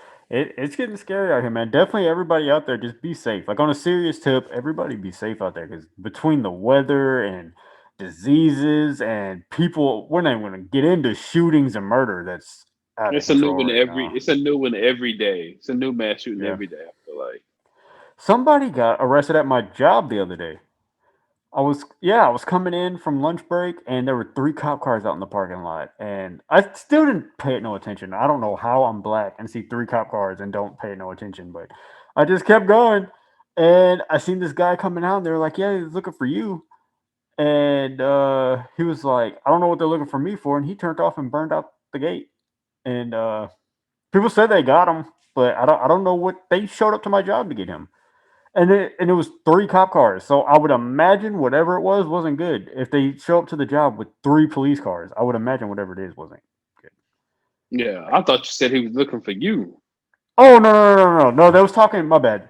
It's getting scary out here, man. Definitely, everybody out there, just be safe. Like on a serious tip, everybody be safe out there because between the weather and diseases and people, we're not even going to get into shootings and murder. That's out of It's a new control one right every. now. It's a new one every day. It's a new mass shooting Yeah, every day. I feel like. somebody got arrested at my job the other day. I was coming in from lunch break and there were three cop cars out in the parking lot and I still didn't pay it no attention. I don't know how I'm black and see three cop cars and don't pay no attention, but I just kept going and I seen this guy coming out and they were like, "Yeah, he's looking for you." And he was like, "I don't know what they're looking for me for," and he turned off and burned out the gate. And people said they got him, but I don't know what they showed up to my job to get him. And it was three cop cars. So I would imagine whatever it was wasn't good. If they show up to the job with three police cars, I would imagine whatever it is wasn't good. Yeah, I thought you said he was looking for you. Oh no! They was talking. My bad.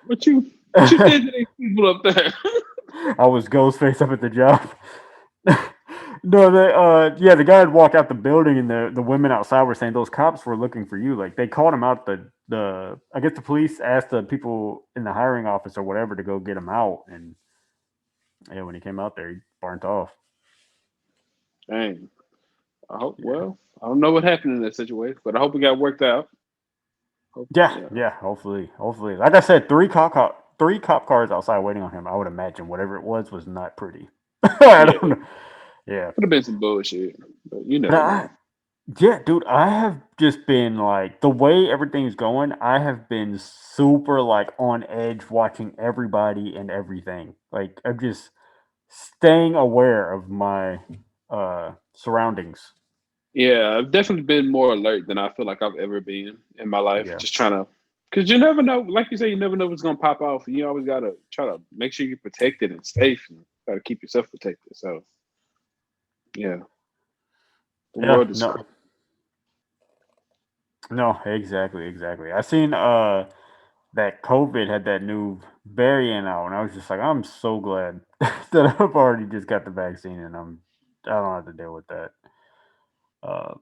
What you did to these people up there? I was Ghostface up at the job. No, yeah, the guy had walked out the building, and the women outside were saying those cops were looking for you. Like they called him out. The I guess the police asked the people in the hiring office or whatever to go get him out, and yeah, when he came out there, he burnt off. Dang. I hope. Yeah, Well, I don't know what happened in that situation, but I hope it got worked out. Hope. Yeah. yeah. Hopefully. Like I said, three cop cars outside waiting on him. I would imagine whatever it was not pretty. I Yeah. don't know. Yeah, Could have been some bullshit, but you but never know. yeah, dude, I have just been like the way everything's going. I have been super like on edge watching everybody and everything. Like I'm just staying aware of my surroundings. Yeah, I've definitely been more alert than I feel like I've ever been in my life. Yeah, Just trying to, because you never know. Like you say, you never know what's gonna pop off, and you always gotta try to make sure you're protected and safe, and try to keep yourself protected. So yeah, the yeah, world is no, crazy. no, exactly. I seen that COVID had that new variant out, and I was just like, I'm so glad that I've already just got the vaccine, and I don't have to deal with that. Uh,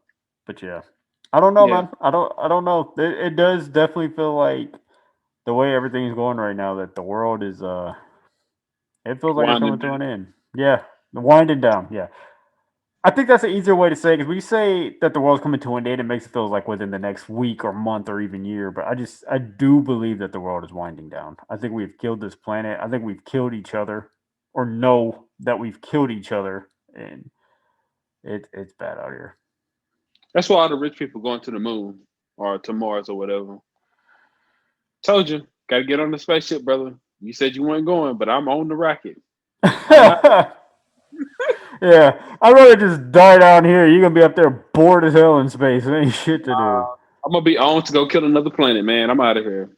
but yeah, I don't know, Yeah, man. I don't know. It does definitely feel like the way everything's going right now that the world is it feels like it's winding coming to down. an end. Yeah, winding down. Yeah, I think that's an easier way to say because we say that the world's coming to an end. It makes it feel like within the next week or month or even year. But I do believe that the world is winding down. I think we've killed this planet. I think we've killed each other, or know that we've killed each other, and it's bad out here. That's why all the rich people going to the moon or to Mars or whatever. Told you, got to get on the spaceship, brother. You said you weren't going, but I'm on the rocket. I'm out. Yeah, I'd rather just die down here. You're gonna be up there bored as hell in space. There ain't shit to do. I'm gonna be on to go kill another planet, man. I'm out of here.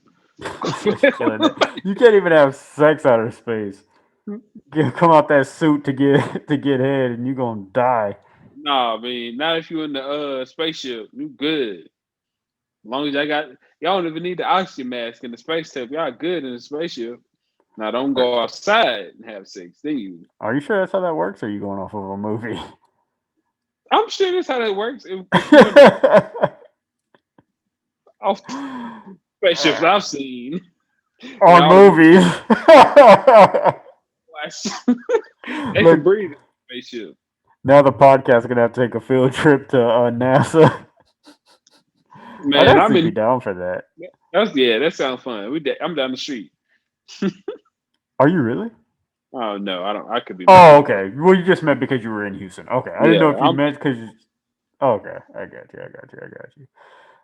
Just killing it. You can't even have sex out of space. You come out that suit to get to get head, and you're gonna die. Nah, I mean, not if you in the spaceship, you good. As long as y'all don't even need the oxygen mask in the space tip. Y'all good in the spaceship. Now don't Are, go outside and have sex. Then you, are you sure that's how that works? Or are you going off of a movie? I'm sure that's how that works. If you're in the off spaceships I've seen, they On all be movies. they can Look, breathe in the spaceship. now the podcast is gonna have to take a field trip to NASA. I'd Man, I'm actually in. be down for that. That sounds fun. I'm down the street. Are you really? Oh no, I don't. I could be making Oh, that up. okay. Well, you just meant because you were in Houston. Okay, I didn't know Yeah, if you meant because. Oh, okay, I got you.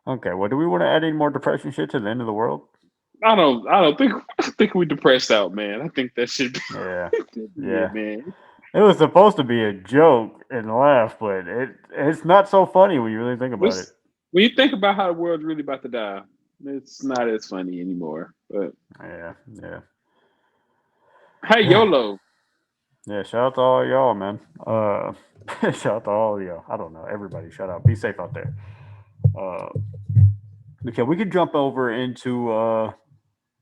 Okay, well, do we want to add any more depression shit to the end of the world? I don't. I think we depressed out, man. I think that should be, Yeah, that'd be it, yeah. man. It was supposed to be a joke and laugh, but it's not so funny when you really think about it. Let's, when you think about how the world's really about to die, it's not as funny anymore. But Yeah, yeah, hey, YOLO. yeah. Shout out to all y'all, man. Shout out to all y'all. I don't know. Everybody, shout out. Be safe out there. Uh, okay, we could jump over into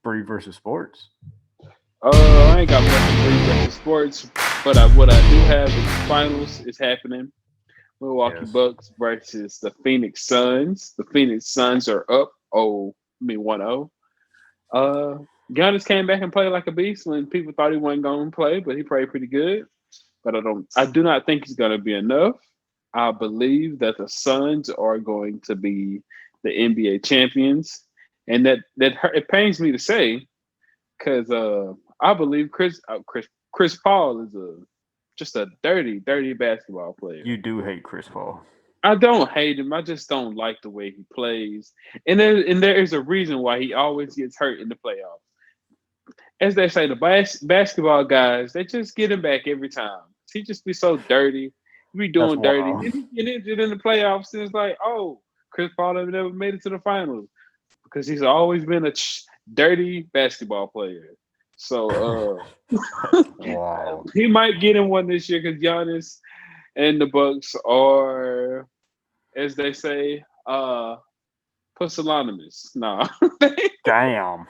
Breed versus Sports. I ain't got much for you versus sports, but what I do have is the finals is happening. Milwaukee Yes. Bucks versus the Phoenix Suns. The Phoenix Suns are up. Oh, I mean 1-0. Uh, Giannis came back and played like a beast when people thought he wasn't going to play, but he played pretty good. But I do not think he's going to be enough. I believe that the Suns are going to be the NBA champions, and it pains me to say because I believe Chris Paul is just a dirty basketball player. You do hate Chris Paul. I don't hate him. I just don't like the way he plays, and there is a reason why he always gets hurt in the playoffs. As they say, the basketball guys, they just get him back every time. He just be so dirty. He be That's doing dirty. wild. Then he get injured in the playoffs, and it's like, oh, Chris Paul never made it to the finals because he's always been a dirty basketball player. So That's wild. he might get in one this year because Giannis and the Bucks are, as they say, Pusillanimous. Nah. Damn.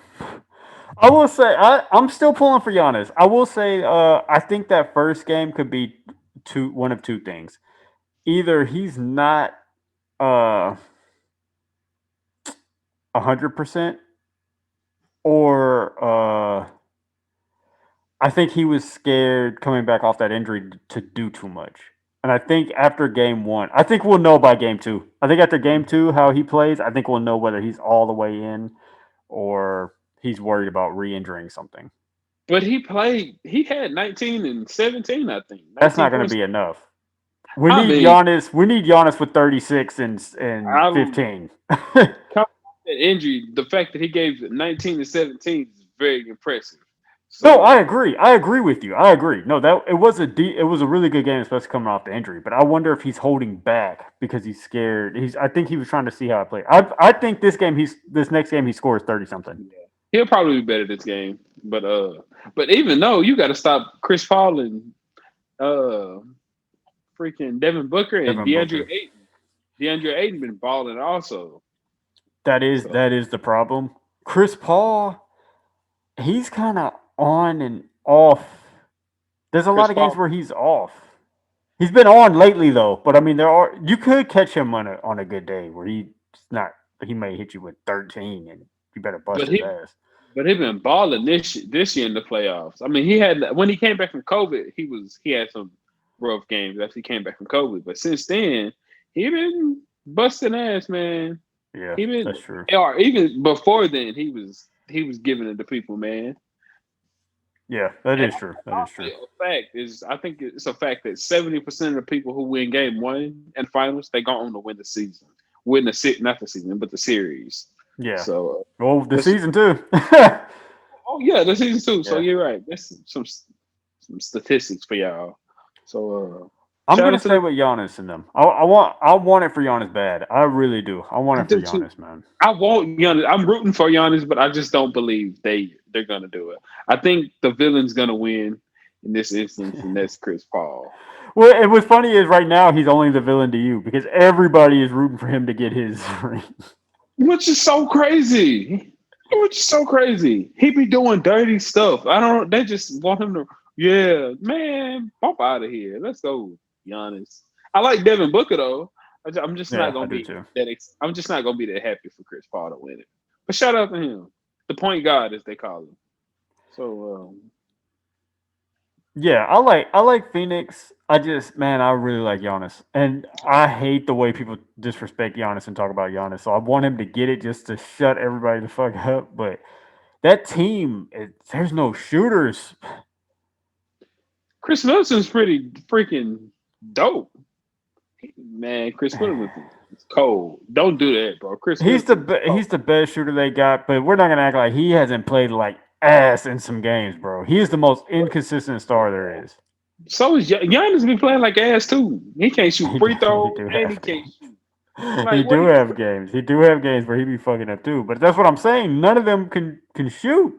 I will say I'm still pulling for Giannis. I will say I think that first game could be one of two things. Either he's not 100%, or I think he was scared coming back off that injury to do too much. And I think after game one, I think we'll know by game two. I think after game two, how he plays, I think we'll know whether he's all the way in or he's worried about re injuring something. But he played. He had 19 and 17. I think That's not 19 going to points. be enough. We I need mean, Giannis. We need Giannis with 36 and I'm 15. coming off that injury. The fact that he gave 19 and 17 is very impressive. No, I So, agree. I agree with you. I agree. No, that it was a really good game, especially coming off the injury. But I wonder if he's holding back because he's scared. I think he was trying to see how I play. I think this next game he scores 30 something. yeah, he'll probably be better this game. But even though you got to stop Chris Paul and uh, freaking Devin Booker and Devin DeAndre Booker. Ayton. DeAndre Ayton been balling also. So That is the problem. Chris Paul, he's kind of on and off. There's a Chris lot of games Paul. where he's off. He's been on lately though, but I mean you could catch him on a good day where he's not he may hit you with 13 and you better bust But his he ass. but he been balling this year in the playoffs. I mean, he had when he came back from COVID, he had some rough games after he came back from COVID. But since then, he been busting ass, man. Yeah, He been that's true. or even before then, he was giving it to people, man. Yeah, that And is true. That is true. also a fact is, I think it's a fact that 70% of the people who win Game One and finals, they go on to win the season, not the season, but the series. Yeah. So Well, the that's season too. oh yeah, the season two. So Yeah. you're right. That's some statistics for y'all. So I'm shout gonna out to stay the with Giannis in them. I want it for Giannis bad. I really do. I want I it for do too. Giannis, man. I want Giannis. I'm rooting for Giannis, but I just don't believe they're gonna do it. I think the villain's gonna win in this instance, and that's Chris Paul. Well, and what's funny is right now he's only the villain to you because everybody is rooting for him to get his ring. Which is so crazy. Which is so crazy. He be doing dirty stuff. I don't. They just want him to. Yeah, man, bump out of here. Let's go, Giannis. I like Devin Booker though. I'm just not Yeah, I gonna do be too. that. I'm just not gonna be that happy for Chris Paul to win it. But shout out to him, the point guard as they call him. So Yeah, I like Phoenix. I just man, I really like Giannis, and I hate the way people disrespect Giannis and talk about Giannis. So I want him to get it just to shut everybody the fuck up. But that team, there's no shooters. Chris Middleton's pretty freaking dope. Man, Chris Middleton is cold. Don't do that, bro. Chris Middleton is cold. He's the best shooter they got, but we're not gonna act like he hasn't played like ass in some games, bro. He is the most inconsistent star there is. So is Giannis been playing like ass too. He can't shoot free He throws do and he have can't games. shoot. Like He what do are you have doing? games. He do have games where he be fucking up too. But that's what I'm saying. None of them can shoot.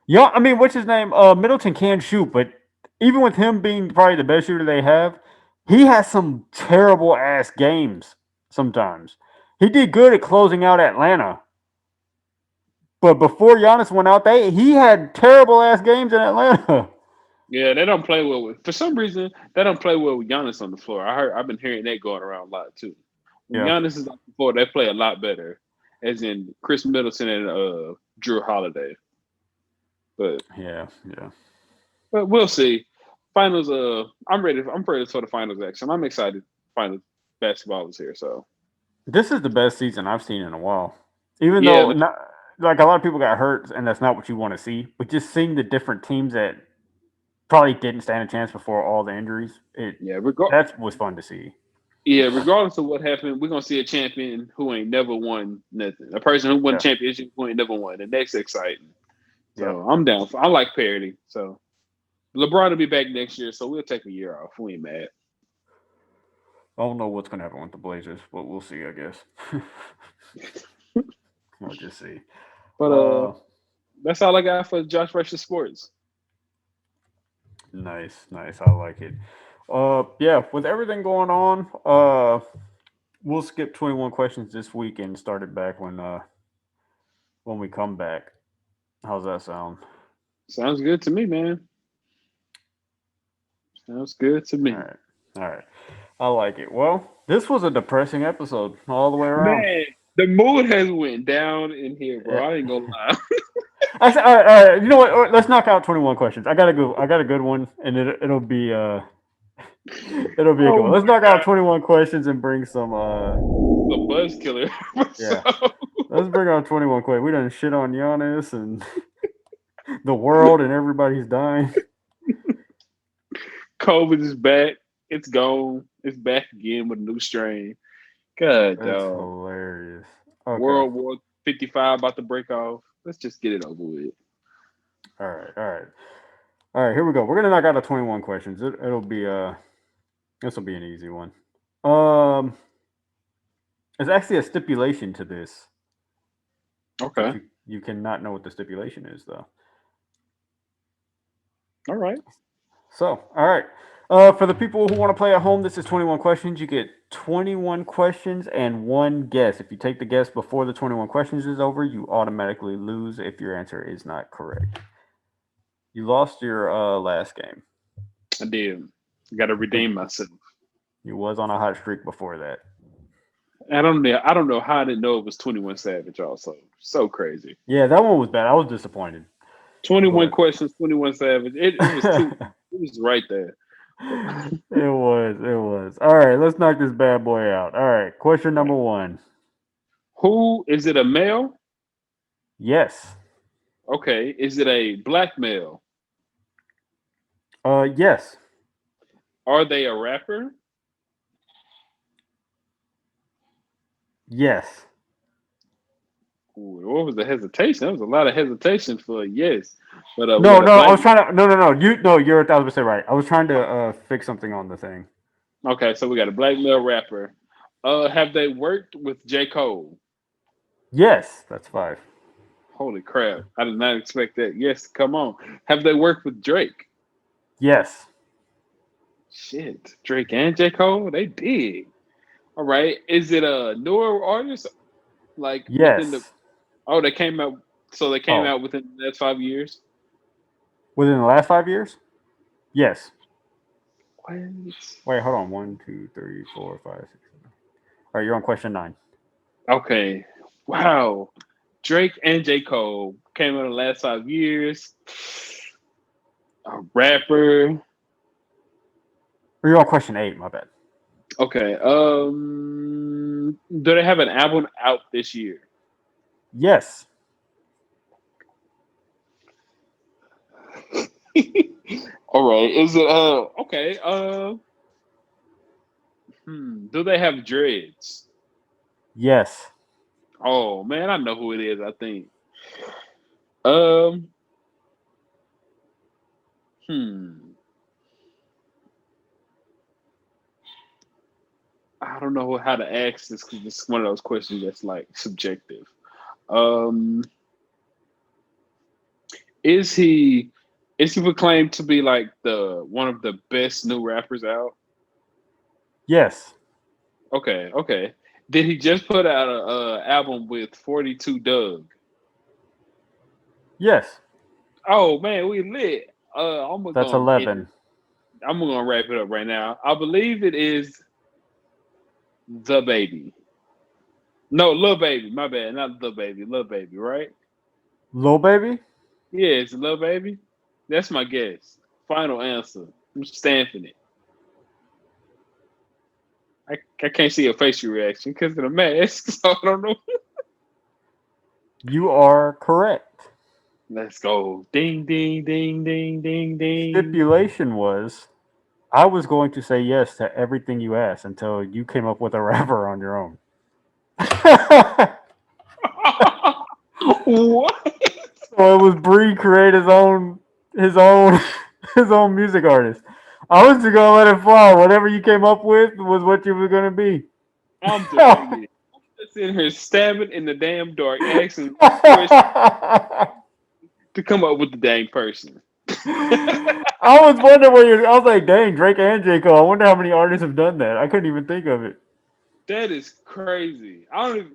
Yeah, I mean, what's his name? Middleton can shoot, but even with him being probably the best shooter they have, he has some terrible ass games sometimes. He did good at closing out Atlanta, but before Giannis went out, he had terrible ass games in Atlanta. Yeah, they don't play well with. For some reason, they don't play well with Giannis on the floor. I've been hearing that going around a lot too. When Yeah, Giannis is on the floor, they play a lot better. As in Chris Middleton and Drew Holiday. But yeah, yeah. we'll see. Finals. I'm ready. I'm ready for the finals action. I'm excited. Finals basketball is here. So This is the best season I've seen in a while. Even yeah, though not like a lot of people got hurt, and that's not what you want to see. But just seeing the different teams that probably didn't stand a chance before all the injuries, yeah. that was fun to see. Yeah, regardless of what happened, we're gonna see a champion who ain't never won nothing. A person who won a Yeah, championship who ain't never won, and that's exciting. yep. So I'm down. I like parity. So LeBron will be back next year, so we'll take a year off. We ain't mad. I don't know what's gonna happen with the Blazers, but we'll see. I guess we'll just see. But Uh, that's all I got for Josh versus Sports. nice, nice. I like it. Yeah, with everything going on, we'll skip 21 questions this week and start it back when we come back. How's that sound? Sounds good to me, man. Sounds good to All me. right. All right. I like it. Well, this was a depressing episode all the way around. Man, the mood has went down in here, Yeah. bro. I ain't gonna lie. Actually, all right. You know what? Let's knock out 21 questions. I got a good one, and it'll be it'll be a good Oh one. Let's my knock out god, 21 questions and bring some the buzz killer. yeah. So, Let's bring out 21 questions. We done shit on Giannis and the world and everybody's dying. COVID is back. It's gone. It's back again with a new strain. God, That's dog. hilarious. Okay. World War 55 about to break off. Let's just get it over with. All right. All right. All right. Here we go. We're gonna knock out the 21 questions. It'll be this will be an easy one. Um, there's actually a stipulation to this, but Okay. you cannot know what the stipulation is though. All right. So, all right. For the people who want to play at home, this is 21 questions. You get 21 questions and one guess. If you take the guess before the 21 questions is over, you automatically lose if your answer is not correct. You lost your last game. I did. Got to But redeem myself. you was on a hot streak before that. I don't know. I don't know how I didn't know it was 21 Savage. Also, so crazy. Yeah, that one was bad. I was disappointed. 21 But questions, 21 Savage. It was two. it It was right there. was. It was. All right, let's knock this bad boy out. All right, question number one. Who is it? A male? Yes. Okay. Is it a black male? Yes. Are they a rapper? Yes. Ooh, what was the hesitation? There was a lot of hesitation for a yes. But we No, got a no, I black. was trying to. No, no, no. You're 1,000% right. I was trying to fix something on the thing. Okay, so we got a black male rapper. Have they worked with J. Cole? Yes, that's five. Holy crap! I did not expect that. Yes, come on. Have they worked with Drake? Yes, Shit, Drake and J. Cole, they big. All right. Is it a newer artist? Like within the yes. oh, they came out. So they came Oh, out within the last 5 years. within the last 5 years? Yes. What? Wait, hold on. One, two, three, four, five, six, seven. All right, you're on question nine. Okay. Wow. Drake and J. Cole came out in the last 5 years. A rapper. Or you're on question eight. My bad. Okay. Do they have an album out this year? Yes. All right. Is it okay. Do they have dreads? Yes. Oh man, I know who it is, I think. Um hmm. I don't know how to ask this because it's one of those questions that's like subjective. Um is he is he proclaimed to be like the one of the best new rappers out? Yes. Okay, okay. Did he just put out a album with 42 Doug? Yes. Oh man, we lit. I'm That's gonna get it. 11. I'm gonna wrap it up right now. I believe it is the baby. No, Lil Baby. My bad, not the baby. Lil Baby, right? Lil Baby? Yeah, it's Lil Baby. That's my guess. Final answer. I'm stamping it. I can't see a facial reaction because of the mask, so I don't know. You are correct. Let's go. Ding, ding, ding, ding, ding, ding. Stipulation was I was going to say yes to everything you asked until you came up with a rapper on your own. So What? it was Bree create his own his own music artist. I was just gonna let it fly. Whatever you came up with was what you were gonna be. I'm defeated. I'm just sitting here stabbing in the damn dark, asking questions to come up with the dang person. I was wondering where you. I was like, dang, Drake and J Cole. I wonder how many artists have done that. I couldn't even think of it. That is crazy. I don't even,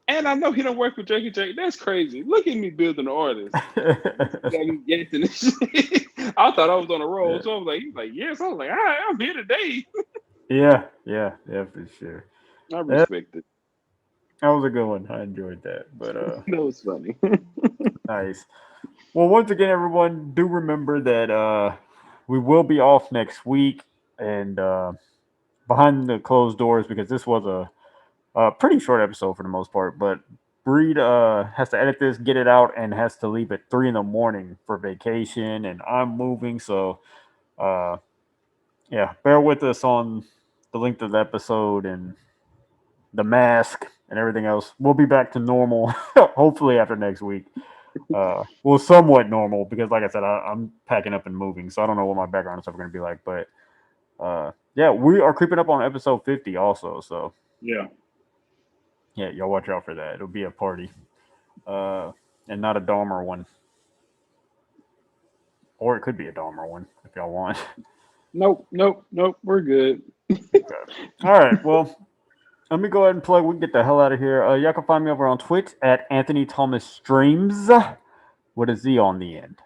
and I know he don't work with Jackie Jake. That's crazy. Look at me building an artist. Got me yanking this shit. I thought I was on a roll, Yeah. so I was like, he's like, yes. I was like, all right, I'm here today. Yeah, for sure. I Yeah, respect it. that was a good one. I enjoyed that. But That was funny. nice. Well, once again, everyone, do remember that we will be off next week and behind the closed doors because this was a pretty short episode for the most part. But Breed has to edit this, get it out, and has to leave at 3 in the morning for vacation. And I'm moving, so uh, yeah, bear with us on the length of the episode and the mask and everything else. We'll be back to normal, hopefully after next week. Well, somewhat normal because, like I said, I'm packing up and moving, so I don't know what my background and stuff are going to be like. But yeah, we are creeping up on episode 50 also. So Yeah. yeah, y'all watch out for that. It'll be a party, and not a Dahmer one, or it could be a Dahmer one if y'all want. Nope. We're good. Okay. All right. Well, let me go ahead and plug. We can get the hell out of here. Y'all can find me over on Twitch at Anthony Thomas Streams with a Z on the end.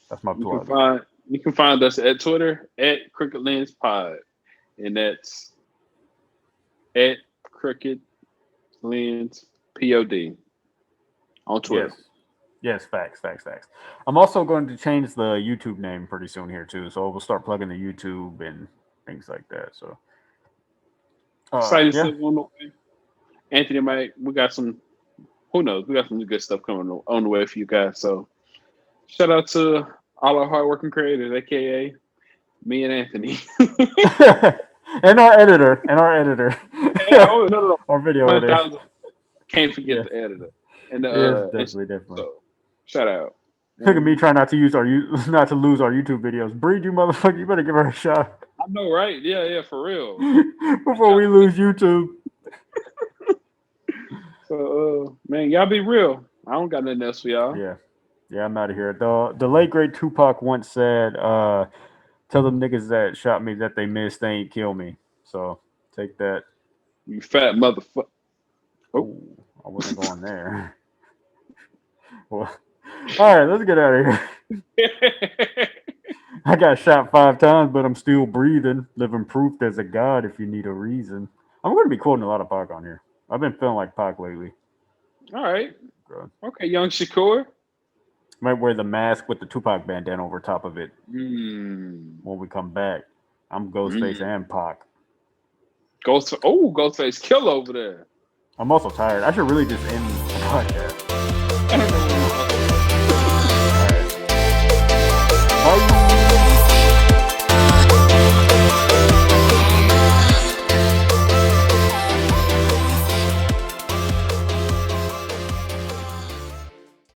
That's my plug. You can find us at Twitter at Crooked Lens Pod, and that's at Crooked Lens Pod on Twitter. Yes, facts. I'm also going to change the YouTube name pretty soon here too, so we'll start plugging the YouTube and things like that. So, Exciting yeah. stuff on the way. Anthony, Mike, we got some. Who knows? We got some good stuff coming on the way for you guys. So, shout out to all our hardworking creators, aka me and Anthony, and our editor, no. our video editor. Can't forget the editor and definitely. So, shout out. Look at me trying not to lose our YouTube videos. Breed, you motherfucker, you better give her a shot. I know, right? Yeah, for real. Before we lose YouTube. So, man, y'all be real. I don't got nothing else for y'all. Yeah, I'm out of here. The late great Tupac once said, "Tell them niggas that shot me that they missed, they ain't kill me." So take that. You fat motherfucker. Oh, I wasn't going there. Well, all right, let's get out of here. I got shot 5 times, but I'm still breathing. Living proof there's a God if you need a reason. I'm going to be quoting a lot of Pac on here. I've been feeling like Pac lately. All right. Okay, young Shakur. Might wear the mask with the Tupac bandana over top of it when we come back. I'm Ghostface and Pac. Ghostface kill over there. I'm also tired. I should really just end the podcast.